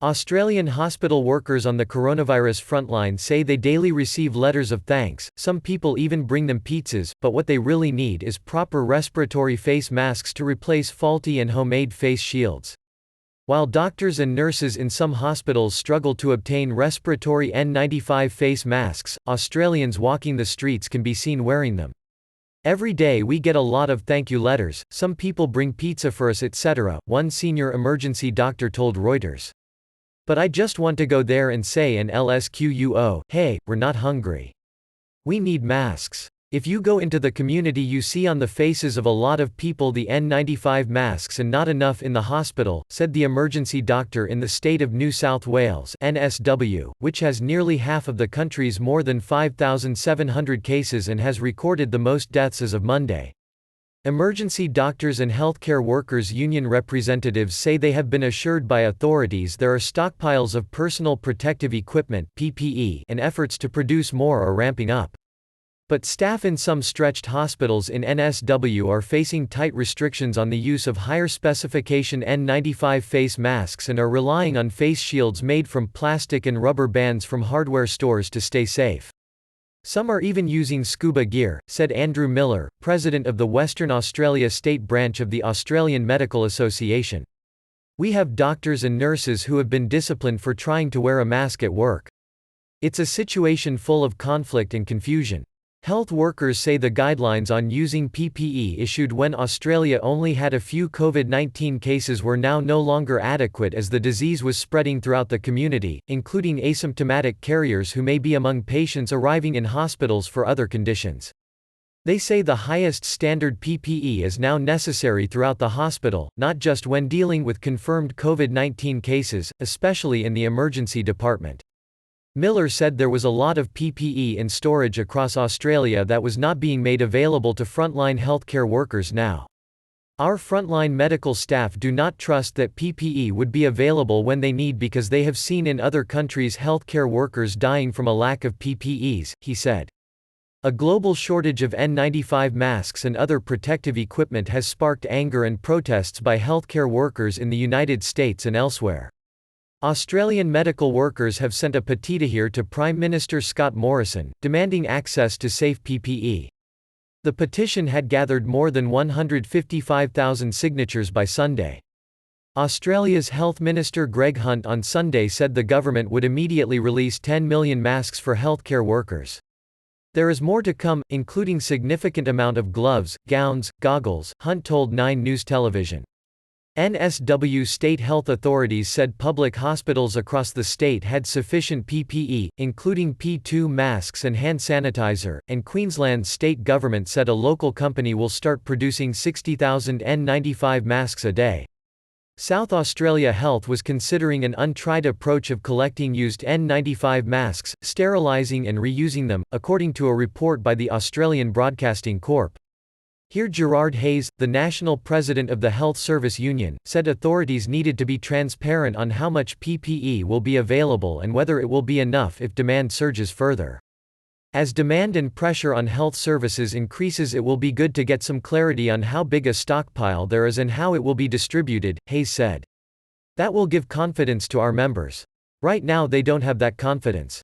Australian hospital workers on the coronavirus frontline say they daily receive letters of thanks, some people even bring them pizzas, but what they really need is proper respiratory face masks to replace faulty and homemade face shields. While doctors and nurses in some hospitals struggle to obtain respiratory N95 face masks, Australians walking the streets can be seen wearing them. Every day we get a lot of thank you letters, some people bring pizza for us etc., one senior emergency doctor told Reuters. But I just want to go there and say in LSQUO, hey, we're not hungry. We need masks. If you go into the community you see on the faces of a lot of people the N95 masks and not enough in the hospital, said the emergency doctor in the state of New South Wales (NSW), which has nearly half of the country's more than 5,700 cases and has recorded the most deaths as of Monday. Emergency doctors and healthcare workers union representatives say they have been assured by authorities there are stockpiles of personal protective equipment (PPE) and efforts to produce more are ramping up. But staff in some stretched hospitals in NSW are facing tight restrictions on the use of higher specification N95 face masks and are relying on face shields made from plastic and rubber bands from hardware stores to stay safe. Some are even using scuba gear, said Andrew Miller, president of the Western Australia State Branch of the Australian Medical Association. We have doctors and nurses who have been disciplined for trying to wear a mask at work. It's a situation full of conflict and confusion. Health workers say the guidelines on using PPE issued when Australia only had a few COVID-19 cases were now no longer adequate as the disease was spreading throughout the community, including asymptomatic carriers who may be among patients arriving in hospitals for other conditions. They say the highest standard PPE is now necessary throughout the hospital, not just when dealing with confirmed COVID-19 cases, especially in the emergency department. Miller said there was a lot of PPE in storage across Australia that was not being made available to frontline healthcare workers now. Our frontline medical staff do not trust that PPE would be available when they need because they have seen in other countries healthcare workers dying from a lack of PPEs, he said. A global shortage of N95 masks and other protective equipment has sparked anger and protests by healthcare workers in the United States and elsewhere. Australian medical workers have sent a petition to Prime Minister Scott Morrison, demanding access to safe PPE. The petition had gathered more than 155,000 signatures by Sunday. Australia's Health Minister Greg Hunt on Sunday said the government would immediately release 10 million masks for healthcare workers. There is more to come, including significant amount of gloves, gowns, goggles, Hunt told 9 News Television. NSW state health authorities said public hospitals across the state had sufficient PPE, including P2 masks and hand sanitizer, and Queensland's state government said a local company will start producing 60,000 N95 masks a day. South Australia Health was considering an untried approach of collecting used N95 masks, sterilising and reusing them, according to a report by the Australian Broadcasting Corp. Here Gerard Hayes, the national president of the Health Service Union, said authorities needed to be transparent on how much PPE will be available and whether it will be enough if demand surges further. As demand and pressure on health services increases, it will be good to get some clarity on how big a stockpile there is and how it will be distributed, Hayes said. That will give confidence to our members. Right now they don't have that confidence.